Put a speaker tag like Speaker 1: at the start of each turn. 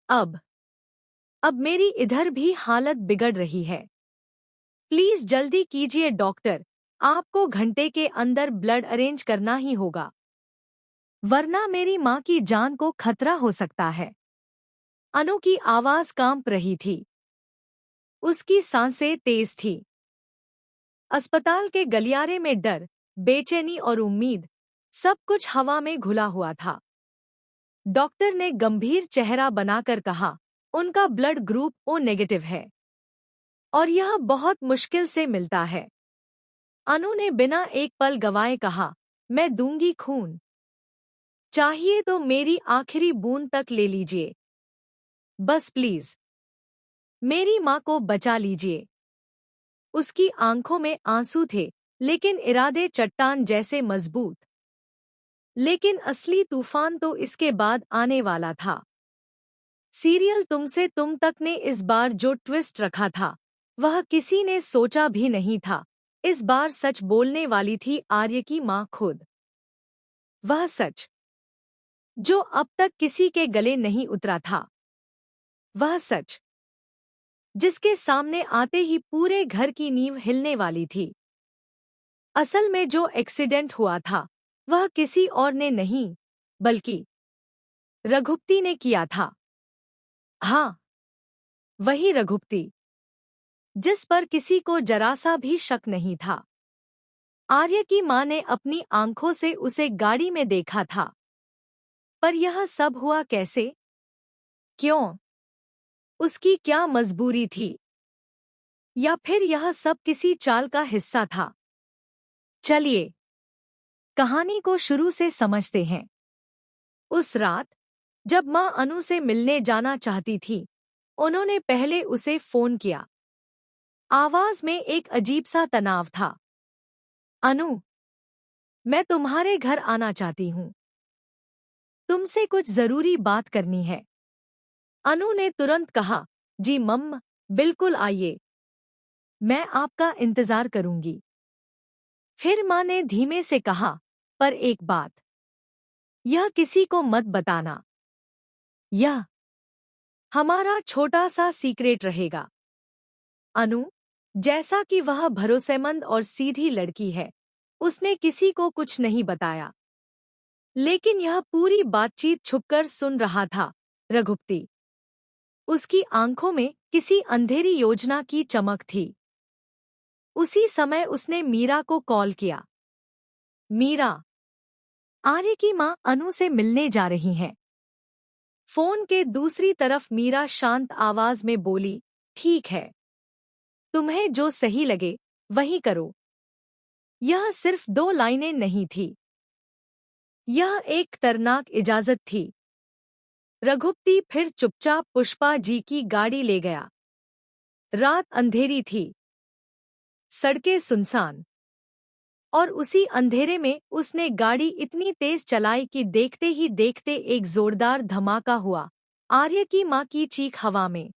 Speaker 1: अब अब मेरी इधर भी हालत बिगड़ रही है। प्लीज जल्दी कीजिए डॉक्टर, आपको घंटे के अंदर ब्लड अरेंज करना ही होगा, वरना मेरी माँ की जान को खतरा हो सकता है। अनु की आवाज कांप रही थी। उसकी सांसें तेज थी। अस्पताल के गलियारे में डर, बेचैनी और उम्मीद, सब कुछ हवा में घुला हुआ था। डॉक्टर ने गंभीर चेहरा बनाकर कहा, उनका ब्लड ग्रुप ओ नेगेटिव है और यह बहुत मुश्किल से मिलता है। अनु ने बिना एक पल गवाए कहा, मैं दूंगी खून, चाहिए तो मेरी आखिरी बूंद तक ले लीजिए, बस प्लीज मेरी माँ को बचा लीजिए। उसकी आंखों में आंसू थे, लेकिन इरादे चट्टान जैसे मजबूत। लेकिन असली तूफान तो इसके बाद आने वाला था। सीरियल तुमसे तुम तक ने इस बार जो ट्विस्ट रखा था, वह किसी ने सोचा भी नहीं था। इस बार सच बोलने वाली थी आर्य की माँ खुद। वह सच जो अब तक किसी के गले नहीं उतरा था। वह सच जिसके सामने आते ही पूरे घर की नींव हिलने वाली थी। असल में जो एक्सीडेंट हुआ था, वह किसी और ने नहीं, बल्कि रघुपति ने किया था। हाँ, वही रघुपति, जिस पर किसी को जरा सा भी शक नहीं था। आर्य की माँ ने अपनी आंखों से उसे गाड़ी में देखा था। पर यह सब हुआ कैसे? क्यों? उसकी क्या मजबूरी थी? या फिर यह सब किसी चाल का हिस्सा था? चलिए कहानी को शुरू से समझते हैं। उस रात जब माँ अनु से मिलने जाना चाहती थी, उन्होंने पहले उसे फोन किया। आवाज में एक अजीब सा तनाव था। अनु, मैं तुम्हारे घर आना चाहती हूँ, तुमसे कुछ जरूरी बात करनी है। अनु ने तुरंत कहा, जी मम्म, बिल्कुल आइए, मैं आपका इंतजार करूंगी। फिर माँ ने धीमे से कहा, पर एक बात, यह किसी को मत बताना, यह हमारा छोटा सा सीक्रेट रहेगा। अनु, जैसा कि वह भरोसेमंद और सीधी लड़की है, उसने किसी को कुछ नहीं बताया। लेकिन यह पूरी बातचीत छुपकर सुन रहा था। रघुपति, उसकी आंखों में किसी अंधेरी योजना की चमक थी। उसी समय उसने मीरा को कॉल किया। मीरा, आर्य की माँ अनु से मिलने जा रही हैं। फोन के दूसरी तरफ मीरा शांत आवाज में बोली, ठीक है, तुम्हें जो सही लगे वही करो। यह सिर्फ 2 लाइनें नहीं थी, यह एक तरनाक इजाजत थी। रघुपति फिर चुपचाप पुष्पा जी की गाड़ी ले गया। रात अंधेरी थी, सड़कें सुनसान, और उसी अंधेरे में उसने गाड़ी इतनी तेज चलाई कि देखते ही देखते एक जोरदार धमाका हुआ। आर्य की माँ की चीख हवा में।